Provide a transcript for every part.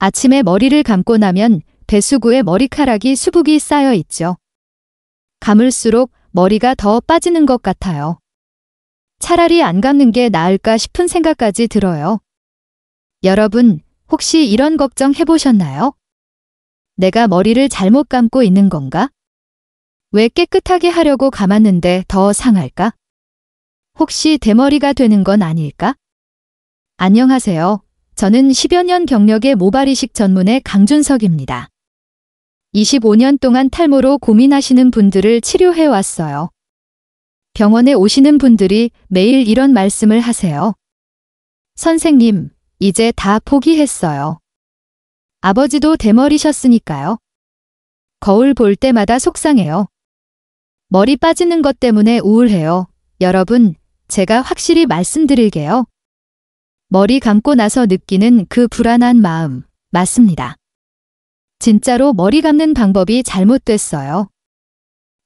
아침에 머리를 감고 나면 배수구에 머리카락이 수북이 쌓여 있죠. 감을수록 머리가 더 빠지는 것 같아요. 차라리 안 감는 게 나을까 싶은 생각까지 들어요. 여러분, 혹시 이런 걱정 해보셨나요? 내가 머리를 잘못 감고 있는 건가? 왜 깨끗하게 하려고 감았는데 더 상할까? 혹시 대머리가 되는 건 아닐까? 안녕하세요. 저는 10여 년 경력의 모발이식 전문의 강준석입니다. 25년 동안 탈모로 고민하시는 분들을 치료해 왔어요. 병원에 오시는 분들이 매일 이런 말씀을 하세요. 선생님, 이제 다 포기했어요. 아버지도 대머리셨으니까요. 거울 볼 때마다 속상해요. 머리 빠지는 것 때문에 우울해요. 여러분, 제가 확실히 말씀드릴게요. 머리 감고 나서 느끼는 그 불안한 마음, 맞습니다. 진짜로 머리 감는 방법이 잘못됐어요.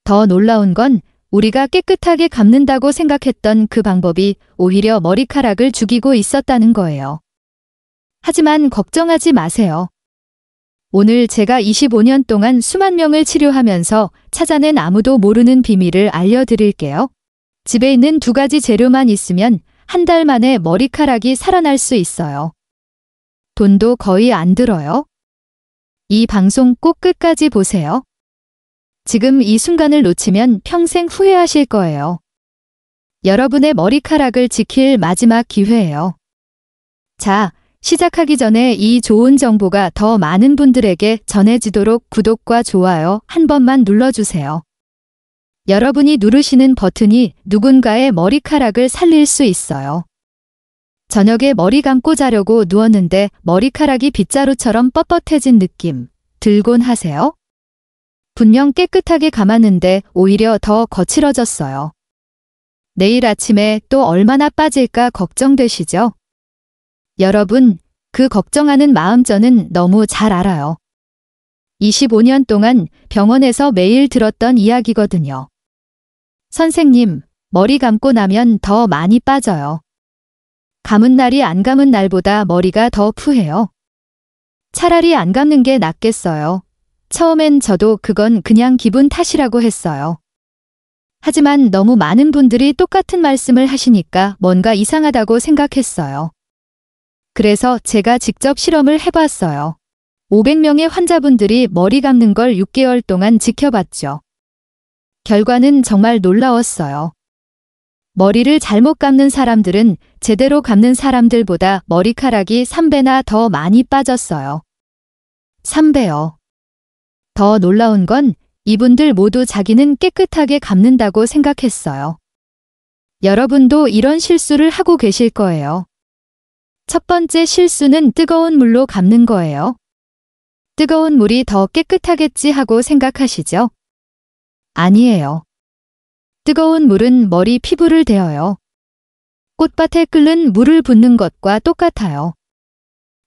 더 놀라운 건 우리가 깨끗하게 감는다고 생각했던 그 방법이 오히려 머리카락을 죽이고 있었다는 거예요. 하지만 걱정하지 마세요. 오늘 제가 25년 동안 수만 명을 치료하면서 찾아낸 아무도 모르는 비밀을 알려드릴게요. 집에 있는 2가지 재료만 있으면 한 달 만에 머리카락이 살아날 수 있어요. 돈도 거의 안 들어요. 이 방송 꼭 끝까지 보세요. 지금 이 순간을 놓치면 평생 후회하실 거예요. 여러분의 머리카락을 지킬 마지막 기회예요. 자, 시작하기 전에 이 좋은 정보가 더 많은 분들에게 전해지도록 구독과 좋아요 한 번만 눌러주세요. 여러분이 누르시는 버튼이 누군가의 머리카락을 살릴 수 있어요. 저녁에 머리 감고 자려고 누웠는데 머리카락이 빗자루처럼 뻣뻣해진 느낌 들곤 하세요? 분명 깨끗하게 감았는데 오히려 더 거칠어졌어요. 내일 아침에 또 얼마나 빠질까 걱정되시죠? 여러분, 그 걱정하는 마음 저는 너무 잘 알아요. 25년 동안 병원에서 매일 들었던 이야기거든요. 선생님, 머리 감고 나면 더 많이 빠져요. 감은 날이 안 감은 날보다 머리가 더 푸해요. 차라리 안 감는 게 낫겠어요. 처음엔 저도 그건 그냥 기분 탓이라고 했어요. 하지만 너무 많은 분들이 똑같은 말씀을 하시니까 뭔가 이상하다고 생각했어요. 그래서 제가 직접 실험을 해봤어요. 500명의 환자분들이 머리 감는 걸 6개월 동안 지켜봤죠. 결과는 정말 놀라웠어요. 머리를 잘못 감는 사람들은 제대로 감는 사람들보다 머리카락이 3배나 더 많이 빠졌어요. 3배요. 더 놀라운 건 이분들 모두 자기는 깨끗하게 감는다고 생각했어요. 여러분도 이런 실수를 하고 계실 거예요. 첫 번째 실수는 뜨거운 물로 감는 거예요. 뜨거운 물이 더 깨끗하겠지 하고 생각하시죠? 아니에요. 뜨거운 물은 머리 피부를 데워요. 꽃밭에 끓는 물을 붓는 것과 똑같아요.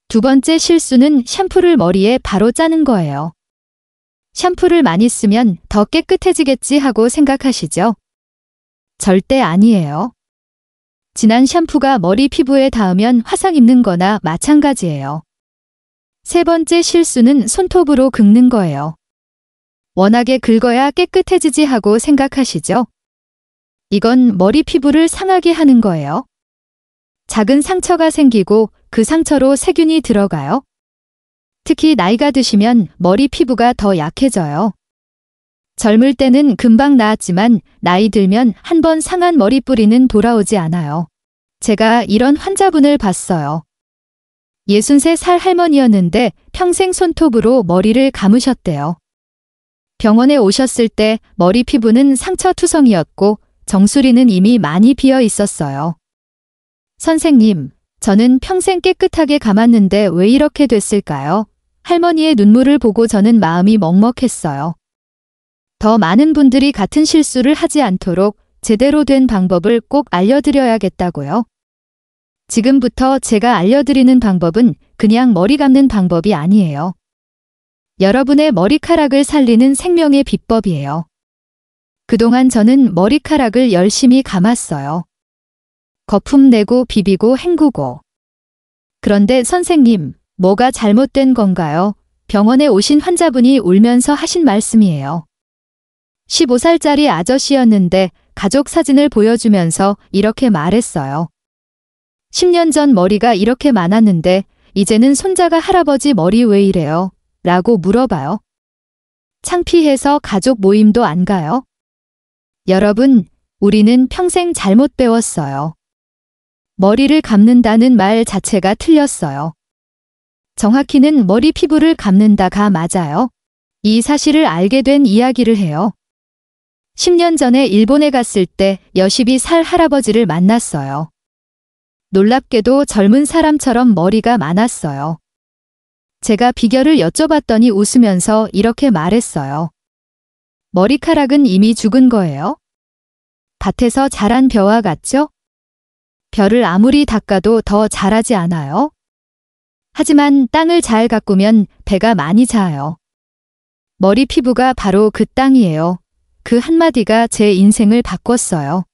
두 번째 실수는 샴푸를 머리에 바로 짜는 거예요. 샴푸를 많이 쓰면 더 깨끗해지겠지 하고 생각하시죠? 절대 아니에요. 진한 샴푸가 머리 피부에 닿으면 화상 입는 거나 마찬가지예요. 세 번째 실수는 손톱으로 긁는 거예요. 워낙에 긁어야 깨끗해지지 하고 생각하시죠? 이건 머리 피부를 상하게 하는 거예요. 작은 상처가 생기고 그 상처로 세균이 들어가요. 특히 나이가 드시면 머리 피부가 더 약해져요. 젊을 때는 금방 나았지만 나이 들면 한 번 상한 머리뿌리는 돌아오지 않아요. 제가 이런 환자분을 봤어요. 63살 할머니였는데 평생 손톱으로 머리를 감으셨대요. 병원에 오셨을 때 머리 피부는 상처투성이었고 정수리는 이미 많이 비어 있었어요. 선생님, 저는 평생 깨끗하게 감았는데 왜 이렇게 됐을까요? 할머니의 눈물을 보고 저는 마음이 먹먹했어요. 더 많은 분들이 같은 실수를 하지 않도록 제대로 된 방법을 꼭 알려드려야겠다고요. 지금부터 제가 알려드리는 방법은 그냥 머리 감는 방법이 아니에요. 여러분의 머리카락을 살리는 생명의 비법이에요. 그동안 저는 머리카락을 열심히 감았어요. 거품 내고 비비고 헹구고. 그런데 선생님, 뭐가 잘못된 건가요? 병원에 오신 환자분이 울면서 하신 말씀이에요. 15살짜리 아저씨였는데 가족 사진을 보여주면서 이렇게 말했어요. 10년 전 머리가 이렇게 많았는데 이제는 손자가 할아버지 머리 왜 이래요? 라고 물어봐요. 창피해서 가족 모임도 안 가요? 여러분, 우리는 평생 잘못 배웠어요. 머리를 감는다는 말 자체가 틀렸어요. 정확히는 머리 피부를 감는다가 맞아요. 이 사실을 알게 된 이야기를 해요. 10년 전에 일본에 갔을 때 62살 할아버지를 만났어요. 놀랍게도 젊은 사람처럼 머리가 많았어요. 제가 비결을 여쭤봤더니 웃으면서 이렇게 말했어요. 머리카락은 이미 죽은 거예요? 밭에서 자란 벼와 같죠? 벼를 아무리 닦아도 더 자라지 않아요? 하지만 땅을 잘 가꾸면 배가 많이 자라요. 머리 피부가 바로 그 땅이에요. 그 한마디가 제 인생을 바꿨어요.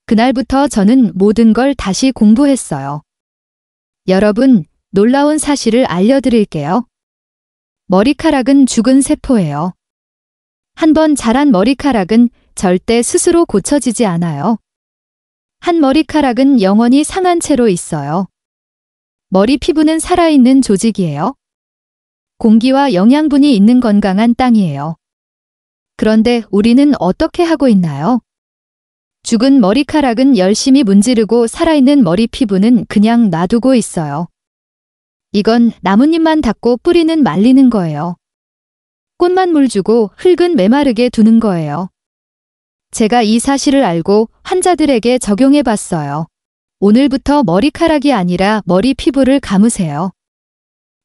그날부터 저는 모든 걸 다시 공부했어요. 여러분, 놀라운 사실을 알려드릴게요. 머리카락은 죽은 세포예요. 한번 자란 머리카락은 절대 스스로 고쳐지지 않아요. 한 머리카락은 영원히 상한 채로 있어요. 머리 피부는 살아있는 조직이에요. 공기와 영양분이 있는 건강한 땅이에요. 그런데 우리는 어떻게 하고 있나요? 죽은 머리카락은 열심히 문지르고 살아있는 머리 피부는 그냥 놔두고 있어요. 이건 나뭇잎만 닦고 뿌리는 말리는 거예요. 꽃만 물 주고 흙은 메마르게 두는 거예요. 제가 이 사실을 알고 환자들에게 적용해 봤어요. 오늘부터 머리카락이 아니라 머리 피부를 감으세요.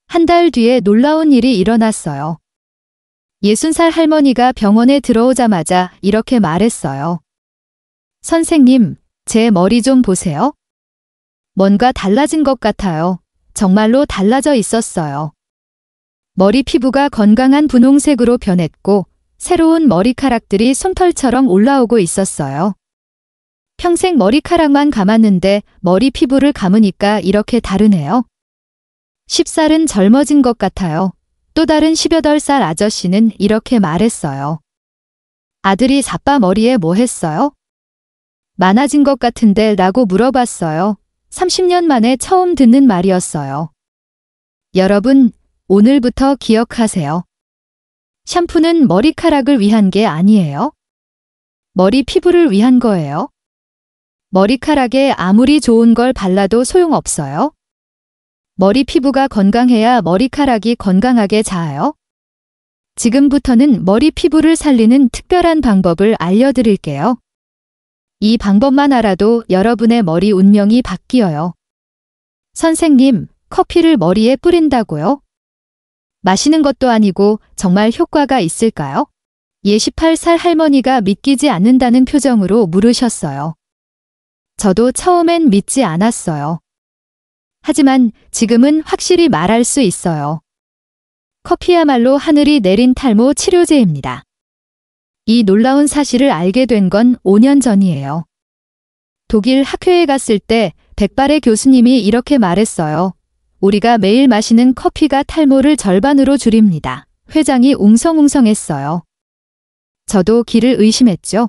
한 달 뒤에 놀라운 일이 일어났어요. 60살 할머니가 병원에 들어오자마자 이렇게 말했어요. 선생님, 제 머리 좀 보세요. 뭔가 달라진 것 같아요. 정말로 달라져 있었어요. 머리 피부가 건강한 분홍색으로 변했고 새로운 머리카락들이 솜털처럼 올라오고 있었어요. 평생 머리카락만 감았는데 머리 피부를 감으니까 이렇게 다르네요. 10살은 젊어진 것 같아요. 또 다른 18살 아저씨는 이렇게 말했어요. 아들이 사빠 머리에 뭐 했어요? 많아진 것 같은데 라고 물어봤어요. 30년 만에 처음 듣는 말이었어요. 여러분, 오늘부터 기억하세요. 샴푸는 머리카락을 위한 게 아니에요. 머리 피부를 위한 거예요. 머리카락에 아무리 좋은 걸 발라도 소용없어요. 머리 피부가 건강해야 머리카락이 건강하게 자라요. 지금부터는 머리 피부를 살리는 특별한 방법을 알려드릴게요. 이 방법만 알아도 여러분의 머리 운명이 바뀌어요. 선생님, 커피를 머리에 뿌린다고요? 마시는 것도 아니고 정말 효과가 있을까요? 18살 할머니가 믿기지 않는다는 표정으로 물으셨어요. 저도 처음엔 믿지 않았어요. 하지만 지금은 확실히 말할 수 있어요. 커피야말로 하늘이 내린 탈모 치료제입니다. 이 놀라운 사실을 알게 된 건 5년 전이에요. 독일 학회에 갔을 때 백발의 교수님이 이렇게 말했어요. 우리가 매일 마시는 커피가 탈모를 절반으로 줄입니다. 회장이 웅성웅성했어요. 저도 귀를 의심했죠.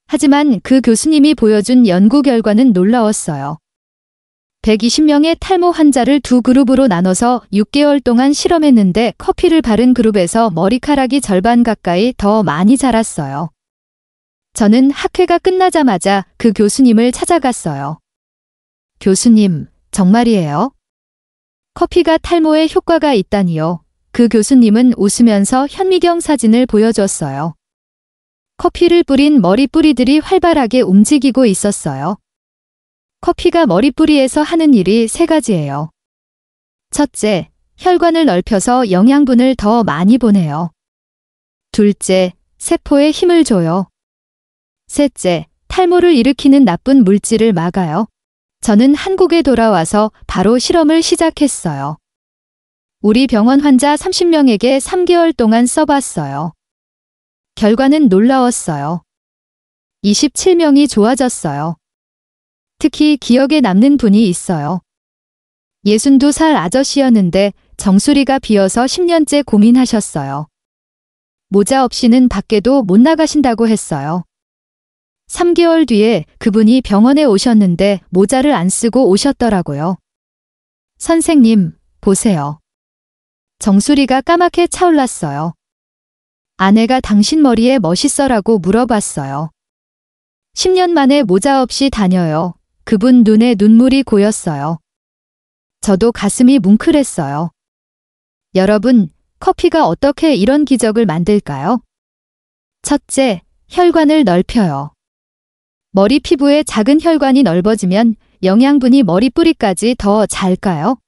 하지만 그 교수님이 보여준 연구 결과는 놀라웠어요. 120명의 탈모 환자를 두 그룹으로 나눠서 6개월 동안 실험했는데 커피를 바른 그룹에서 머리카락이 절반 가까이 더 많이 자랐어요. 저는 학회가 끝나자마자 그 교수님을 찾아갔어요. 교수님, 정말이에요? 커피가 탈모에 효과가 있다니요. 그 교수님은 웃으면서 현미경 사진을 보여줬어요. 커피를 뿌린 머리뿌리들이 활발하게 움직이고 있었어요. 커피가 머리뿌리에서 하는 일이 3가지예요. 첫째, 혈관을 넓혀서 영양분을 더 많이 보내요. 둘째, 세포에 힘을 줘요. 셋째, 탈모를 일으키는 나쁜 물질을 막아요. 저는 한국에 돌아와서 바로 실험을 시작했어요. 우리 병원 환자 30명에게 3개월 동안 써봤어요. 결과는 놀라웠어요. 27명이 좋아졌어요. 특히 기억에 남는 분이 있어요. 62살 아저씨였는데 정수리가 비어서 10년째 고민하셨어요. 모자 없이는 밖에도 못 나가신다고 했어요. 3개월 뒤에 그분이 병원에 오셨는데 모자를 안 쓰고 오셨더라고요. 선생님, 보세요. 정수리가 까맣게 차올랐어요. 아내가 당신 머리에 멋있어라고 물어봤어요. 10년 만에 모자 없이 다녀요. 그분 눈에 눈물이 고였어요. 저도 가슴이 뭉클했어요. 여러분, 커피가 어떻게 이런 기적을 만들까요? 첫째, 혈관을 넓혀요. 머리 피부에 작은 혈관이 넓어지면 영양분이 머리 뿌리까지 더 잘 가요.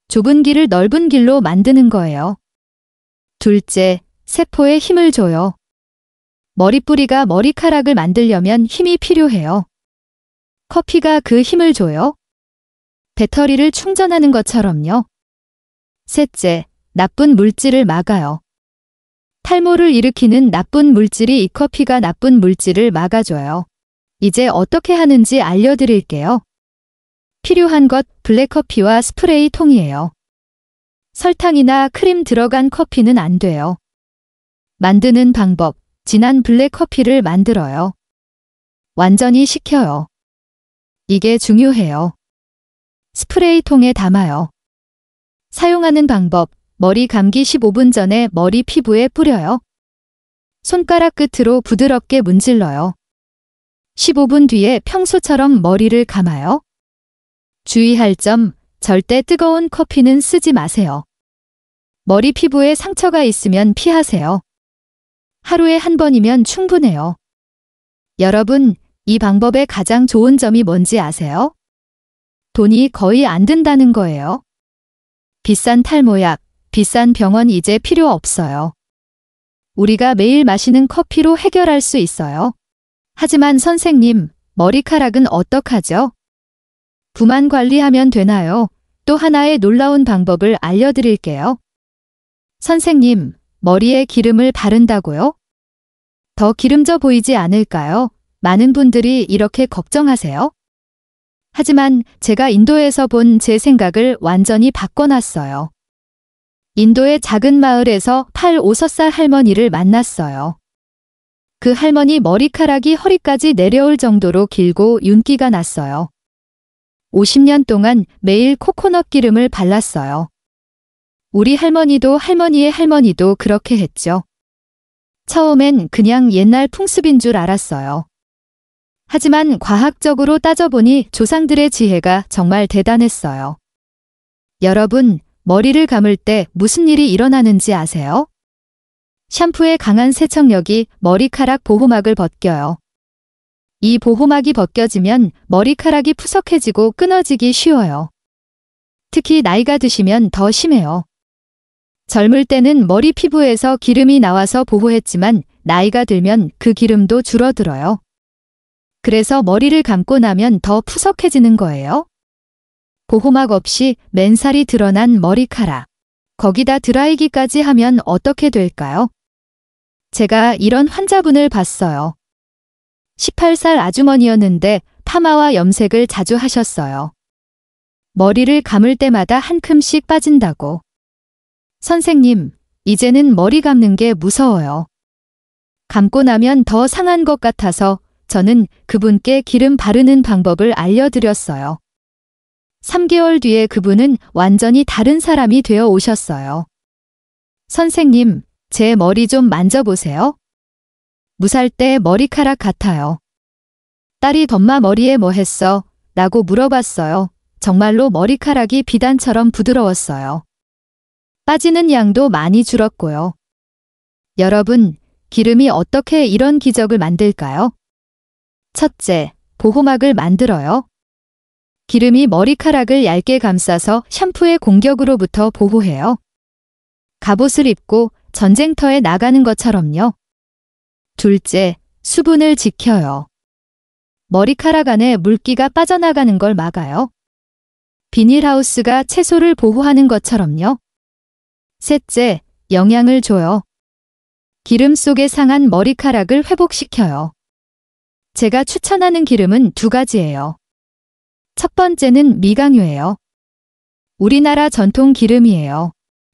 좁은 길을 넓은 길로 만드는 거예요. 둘째, 세포에 힘을 줘요. 머리뿌리가 머리카락을 만들려면 힘이 필요해요. 커피가 그 힘을 줘요. 배터리를 충전하는 것처럼요. 셋째, 나쁜 물질을 막아요. 탈모를 일으키는 나쁜 물질이 이 커피가 나쁜 물질을 막아줘요. 이제 어떻게 하는지 알려드릴게요. 필요한 것 블랙커피와 스프레이 통이에요. 설탕이나 크림 들어간 커피는 안 돼요. 만드는 방법, 진한 블랙커피를 만들어요. 완전히 식혀요. 이게 중요해요. 스프레이 통에 담아요. 사용하는 방법, 머리 감기 15분 전에 머리 피부에 뿌려요. 손가락 끝으로 부드럽게 문질러요. 15분 뒤에 평소처럼 머리를 감아요. 주의할 점, 절대 뜨거운 커피는 쓰지 마세요. 머리 피부에 상처가 있으면 피하세요. 하루에 한 번이면 충분해요. 여러분, 이 방법의 가장 좋은 점이 뭔지 아세요? 돈이 거의 안 든다는 거예요. 비싼 탈모약, 비싼 병원 이제 필요 없어요. 우리가 매일 마시는 커피로 해결할 수 있어요. 하지만 선생님, 머리카락은 어떡하죠? 부만 관리하면 되나요? 또 하나의 놀라운 방법을 알려드릴게요. 선생님, 머리에 기름을 바른다고요? 더 기름져 보이지 않을까요? 많은 분들이 이렇게 걱정하세요. 하지만 제가 인도에서 본 제 생각을 완전히 바꿔놨어요. 인도의 작은 마을에서 5살 할머니를 만났어요. 그 할머니 머리카락이 허리까지 내려올 정도로 길고 윤기가 났어요. 50년 동안 매일 코코넛 기름을 발랐어요. 우리 할머니도 할머니의 할머니도 그렇게 했죠. 처음엔 그냥 옛날 풍습인 줄 알았어요. 하지만 과학적으로 따져보니 조상들의 지혜가 정말 대단했어요. 여러분, 머리를 감을 때 무슨 일이 일어나는지 아세요? 샴푸의 강한 세척력이 머리카락 보호막을 벗겨요. 이 보호막이 벗겨지면 머리카락이 푸석해지고 끊어지기 쉬워요. 특히 나이가 드시면 더 심해요. 젊을 때는 머리 피부에서 기름이 나와서 보호했지만 나이가 들면 그 기름도 줄어들어요. 그래서 머리를 감고 나면 더 푸석해지는 거예요. 보호막 없이 맨살이 드러난 머리카락. 거기다 드라이기까지 하면 어떻게 될까요? 제가 이런 환자분을 봤어요. 18살 아주머니였는데 파마와 염색을 자주 하셨어요. 머리를 감을 때마다 한 큼씩 빠진다고. 선생님, 이제는 머리 감는 게 무서워요. 감고 나면 더 상한 것 같아서 저는 그분께 기름 바르는 방법을 알려드렸어요. 3개월 뒤에 그분은 완전히 다른 사람이 되어 오셨어요. 선생님, 제 머리 좀 만져보세요. 무살대 머리카락 같아요. 딸이 덤마 머리에 뭐 했어? 라고 물어봤어요. 정말로 머리카락이 비단처럼 부드러웠어요. 빠지는 양도 많이 줄었고요. 여러분, 기름이 어떻게 이런 기적을 만들까요? 첫째, 보호막을 만들어요. 기름이 머리카락을 얇게 감싸서 샴푸의 공격으로부터 보호해요. 갑옷을 입고 전쟁터에 나가는 것처럼요. 둘째, 수분을 지켜요. 머리카락 안에 물기가 빠져나가는 걸 막아요. 비닐하우스가 채소를 보호하는 것처럼요. 셋째, 영양을 줘요. 기름 속에 상한 머리카락을 회복시켜요. 제가 추천하는 기름은 2가지예요. 첫 번째는 미강유예요. 우리나라 전통 기름이에요.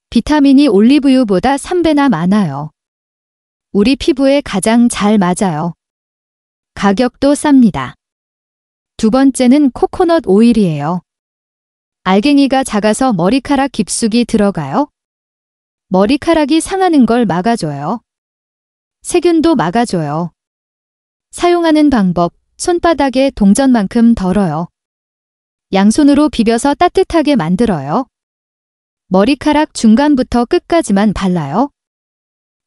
비타민이 올리브유보다 3배나 많아요. 우리 피부에 가장 잘 맞아요. 가격도 쌉니다. 두 번째는 코코넛 오일이에요. 알갱이가 작아서 머리카락 깊숙이 들어가요. 머리카락이 상하는 걸 막아줘요. 세균도 막아줘요. 사용하는 방법, 손바닥에 동전만큼 덜어요. 양손으로 비벼서 따뜻하게 만들어요. 머리카락 중간부터 끝까지만 발라요.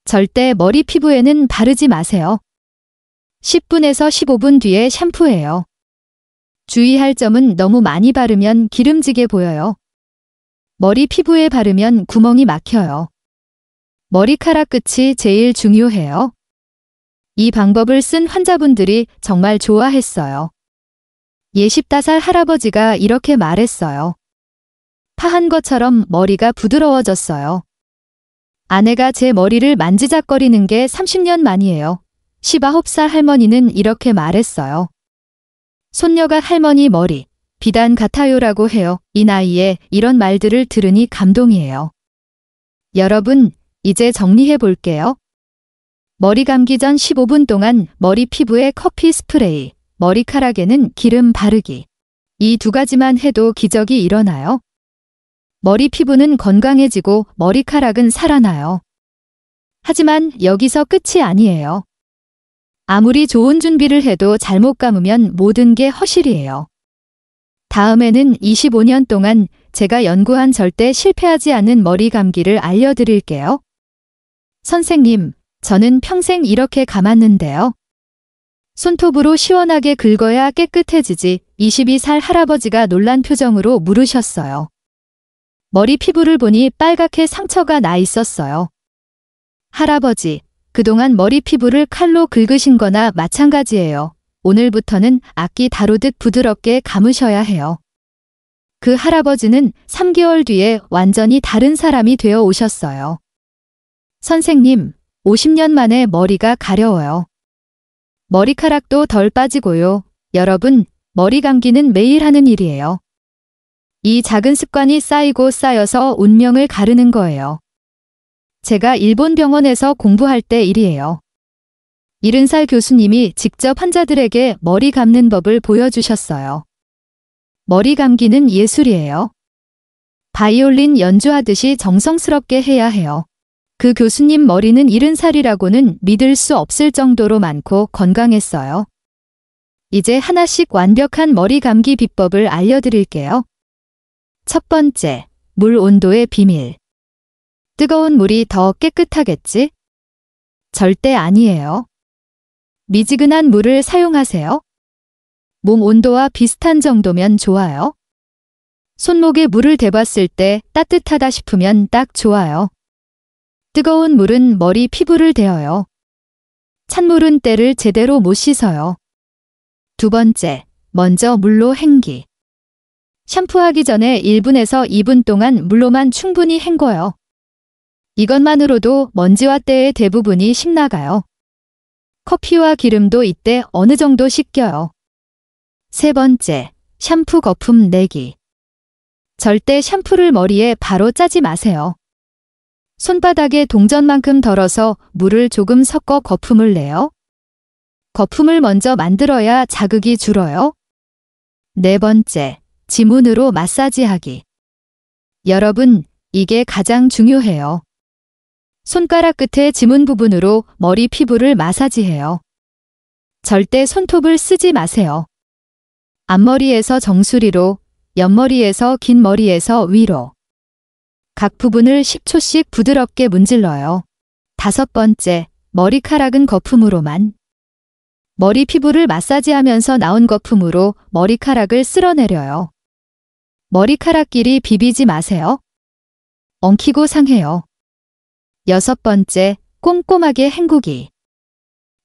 절대 머리 피부에는 바르지 마세요. 10분에서 15분 뒤에 샴푸해요. 주의할 점은 너무 많이 바르면 기름지게 보여요. 머리 피부에 바르면 구멍이 막혀요. 머리카락 끝이 제일 중요해요. 이 방법을 쓴 환자분들이 정말 좋아했어요. 65살 할아버지가 이렇게 말했어요. 파한 것처럼 머리가 부드러워졌어요. 아내가 제 머리를 만지작거리는 게 30년 만이에요. 19살 할머니는 이렇게 말했어요. 손녀가 할머니 머리, 비단 같아요라고 해요. 이 나이에 이런 말들을 들으니 감동이에요. 여러분, 이제 정리해 볼게요. 머리 감기 전 15분 동안 머리 피부에 커피 스프레이, 머리카락에는 기름 바르기. 이 두 가지만 해도 기적이 일어나요. 머리 피부는 건강해지고 머리카락은 살아나요. 하지만 여기서 끝이 아니에요. 아무리 좋은 준비를 해도 잘못 감으면 모든 게 허실이에요. 다음에는 25년 동안 제가 연구한 절대 실패하지 않는 머리 감기를 알려드릴게요. 선생님, 저는 평생 이렇게 감았는데요. 손톱으로 시원하게 긁어야 깨끗해지지. 22살 할아버지가 놀란 표정으로 물으셨어요. 머리 피부를 보니 빨갛게 상처가 나 있었어요. 할아버지, 그동안 머리 피부를 칼로 긁으신 거나 마찬가지예요. 오늘부터는 악기 다루듯 부드럽게 감으셔야 해요. 그 할아버지는 3개월 뒤에 완전히 다른 사람이 되어 오셨어요. 선생님, 50년 만에 머리가 가려워요. 머리카락도 덜 빠지고요. 여러분, 머리 감기는 매일 하는 일이에요. 이 작은 습관이 쌓이고 쌓여서 운명을 가르는 거예요. 제가 일본 병원에서 공부할 때 일이에요. 70살 교수님이 직접 환자들에게 머리 감는 법을 보여주셨어요. 머리 감기는 예술이에요. 바이올린 연주하듯이 정성스럽게 해야 해요. 그 교수님 머리는 70살이라고는 믿을 수 없을 정도로 많고 건강했어요. 이제 하나씩 완벽한 머리 감기 비법을 알려드릴게요. 첫 번째, 물 온도의 비밀. 뜨거운 물이 더 깨끗하겠지? 절대 아니에요. 미지근한 물을 사용하세요. 몸 온도와 비슷한 정도면 좋아요. 손목에 물을 대봤을 때 따뜻하다 싶으면 딱 좋아요. 뜨거운 물은 머리 피부를 데워요. 찬물은 때를 제대로 못 씻어요. 두 번째, 먼저 물로 헹기. 샴푸하기 전에 1분에서 2분 동안 물로만 충분히 헹궈요. 이것만으로도 먼지와 때의 대부분이 씹나가요. 커피와 기름도 이때 어느 정도 씻겨요. 세 번째, 샴푸 거품 내기. 절대 샴푸를 머리에 바로 짜지 마세요. 손바닥에 동전만큼 덜어서 물을 조금 섞어 거품을 내요. 거품을 먼저 만들어야 자극이 줄어요. 네 번째, 지문으로 마사지하기. 여러분, 이게 가장 중요해요. 손가락 끝에 지문 부분으로 머리 피부를 마사지해요. 절대 손톱을 쓰지 마세요. 앞머리에서 정수리로, 옆머리에서 긴 머리에서 위로. 각 부분을 10초씩 부드럽게 문질러요. 다섯 번째, 머리카락은 거품으로만. 머리 피부를 마사지하면서 나온 거품으로 머리카락을 쓸어내려요. 머리카락끼리 비비지 마세요. 엉키고 상해요. 여섯 번째, 꼼꼼하게 헹구기.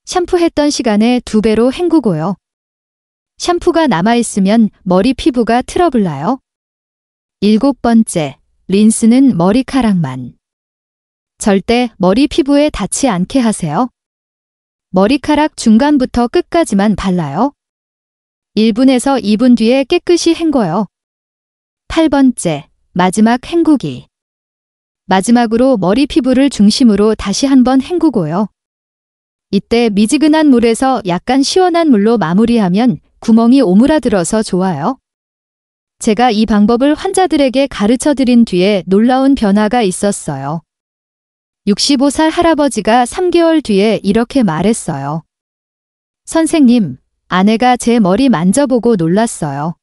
샴푸했던 시간의 2배로 헹구고요. 샴푸가 남아있으면 머리 피부가 트러블 나요. 일곱 번째, 린스는 머리카락만. 절대 머리 피부에 닿지 않게 하세요. 머리카락 중간부터 끝까지만 발라요. 1분에서 2분 뒤에 깨끗이 헹궈요. 8번째, 마지막 헹구기. 마지막으로 머리 피부를 중심으로 다시 한번 헹구고요. 이때 미지근한 물에서 약간 시원한 물로 마무리하면 구멍이 오므라들어서 좋아요. 제가 이 방법을 환자들에게 가르쳐 드린 뒤에 놀라운 변화가 있었어요. 65살 할아버지가 3개월 뒤에 이렇게 말했어요. 선생님, 아내가 제 머리 만져보고 놀랐어요.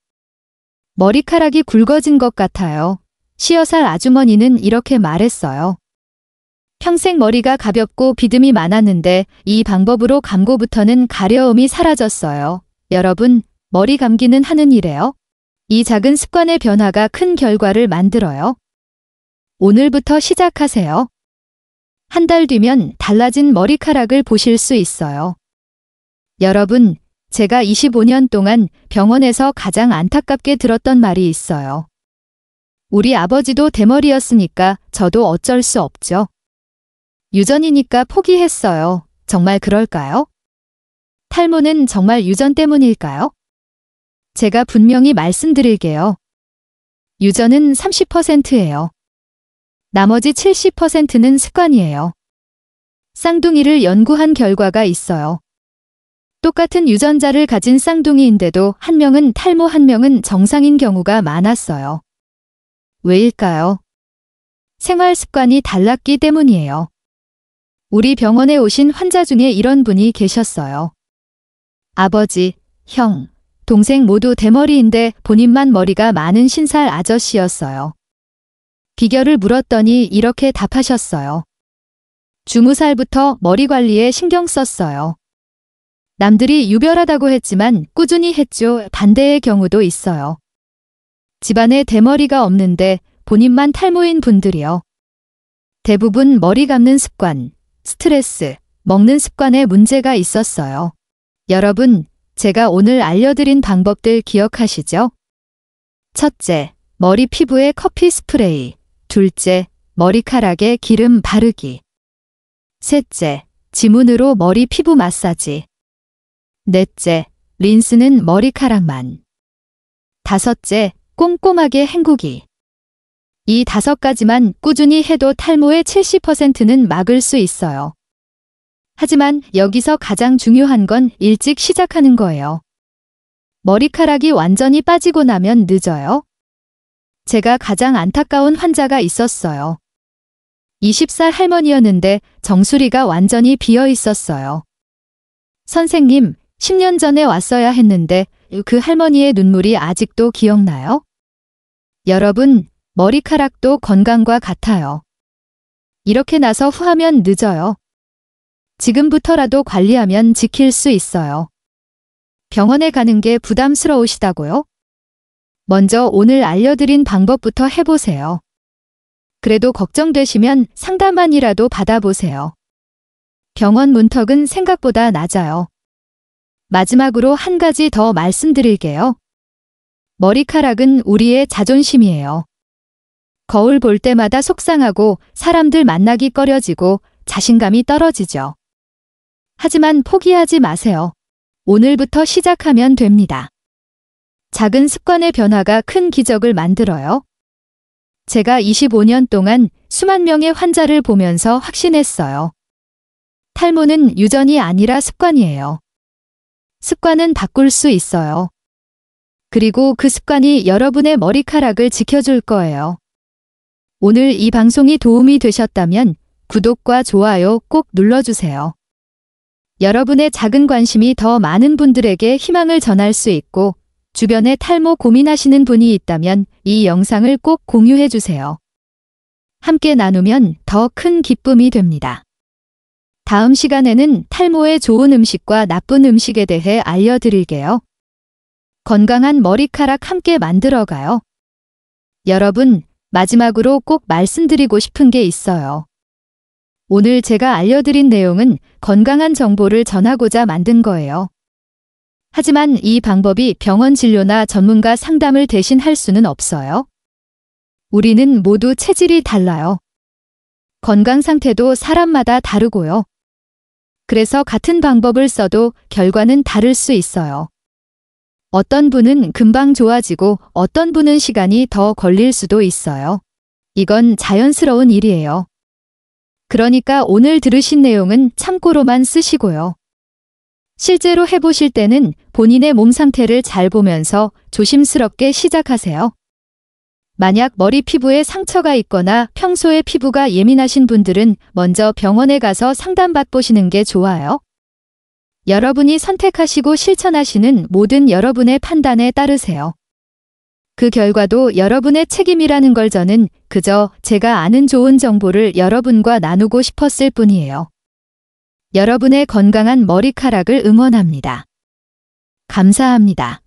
머리카락이 굵어진 것 같아요. 50살 아주머니는 이렇게 말했어요. 평생 머리가 가볍고 비듬이 많았는데 이 방법으로 감고부터는 가려움이 사라졌어요. 여러분, 머리 감기는 하는 일이에요. 이 작은 습관의 변화가 큰 결과를 만들어요. 오늘부터 시작하세요. 한 달 뒤면 달라진 머리카락을 보실 수 있어요. 여러분, 제가 25년 동안 병원에서 가장 안타깝게 들었던 말이 있어요. 우리 아버지도 대머리였으니까 저도 어쩔 수 없죠. 유전이니까 포기했어요. 정말 그럴까요? 탈모는 정말 유전 때문일까요? 제가 분명히 말씀드릴게요. 유전은 30%예요. 나머지 70%는 습관이에요. 쌍둥이를 연구한 결과가 있어요. 똑같은 유전자를 가진 쌍둥이인데도 한 명은 탈모, 한 명은 정상인 경우가 많았어요. 왜일까요? 생활 습관이 달랐기 때문이에요. 우리 병원에 오신 환자 중에 이런 분이 계셨어요. 아버지, 형, 동생 모두 대머리인데 본인만 머리가 많은 50살 아저씨였어요. 비결을 물었더니 이렇게 답하셨어요. 20살부터 머리 관리에 신경 썼어요. 남들이 유별하다고 했지만 꾸준히 했죠. 반대의 경우도 있어요. 집안에 대머리가 없는데 본인만 탈모인 분들이요. 대부분 머리 감는 습관, 스트레스, 먹는 습관에 문제가 있었어요. 여러분, 제가 오늘 알려드린 방법들 기억하시죠? 첫째, 머리 피부에 커피 스프레이. 둘째, 머리카락에 기름 바르기. 셋째, 지문으로 머리 피부 마사지. 넷째, 린스는 머리카락만. 다섯째, 꼼꼼하게 헹구기. 이 5가지만 꾸준히 해도 탈모의 70%는 막을 수 있어요. 하지만 여기서 가장 중요한 건 일찍 시작하는 거예요. 머리카락이 완전히 빠지고 나면 늦어요. 제가 가장 안타까운 환자가 있었어요. 20살 할머니였는데 정수리가 완전히 비어 있었어요. 선생님, 10년 전에 왔어야 했는데 그 할머니의 눈물이 아직도 기억나요? 여러분, 머리카락도 건강과 같아요. 이렇게 나서 후하면 늦어요. 지금부터라도 관리하면 지킬 수 있어요. 병원에 가는 게 부담스러우시다고요? 먼저 오늘 알려드린 방법부터 해보세요. 그래도 걱정되시면 상담만이라도 받아보세요. 병원 문턱은 생각보다 낮아요. 마지막으로 한 가지 더 말씀드릴게요. 머리카락은 우리의 자존심이에요. 거울 볼 때마다 속상하고 사람들 만나기 꺼려지고 자신감이 떨어지죠. 하지만 포기하지 마세요. 오늘부터 시작하면 됩니다. 작은 습관의 변화가 큰 기적을 만들어요. 제가 25년 동안 수만 명의 환자를 보면서 확신했어요. 탈모는 유전이 아니라 습관이에요. 습관은 바꿀 수 있어요. 그리고 그 습관이 여러분의 머리카락을 지켜줄 거예요. 오늘 이 방송이 도움이 되셨다면 구독과 좋아요 꼭 눌러주세요. 여러분의 작은 관심이 더 많은 분들에게 희망을 전할 수 있고 주변에 탈모 고민하시는 분이 있다면 이 영상을 꼭 공유해 주세요. 함께 나누면 더 큰 기쁨이 됩니다. 다음 시간에는 탈모에 좋은 음식과 나쁜 음식에 대해 알려드릴게요. 건강한 머리카락 함께 만들어가요. 여러분, 마지막으로 꼭 말씀드리고 싶은 게 있어요. 오늘 제가 알려드린 내용은 건강한 정보를 전하고자 만든 거예요. 하지만 이 방법이 병원 진료나 전문가 상담을 대신할 수는 없어요. 우리는 모두 체질이 달라요. 건강 상태도 사람마다 다르고요. 그래서 같은 방법을 써도 결과는 다를 수 있어요. 어떤 분은 금방 좋아지고 어떤 분은 시간이 더 걸릴 수도 있어요. 이건 자연스러운 일이에요. 그러니까 오늘 들으신 내용은 참고로만 쓰시고요. 실제로 해보실 때는 본인의 몸 상태를 잘 보면서 조심스럽게 시작하세요. 만약 머리 피부에 상처가 있거나 평소에 피부가 예민하신 분들은 먼저 병원에 가서 상담받보시는 게 좋아요. 여러분이 선택하시고 실천하시는 모든 여러분의 판단에 따르세요. 그 결과도 여러분의 책임이라는 걸 저는 그저 제가 아는 좋은 정보를 여러분과 나누고 싶었을 뿐이에요. 여러분의 건강한 머리카락을 응원합니다. 감사합니다.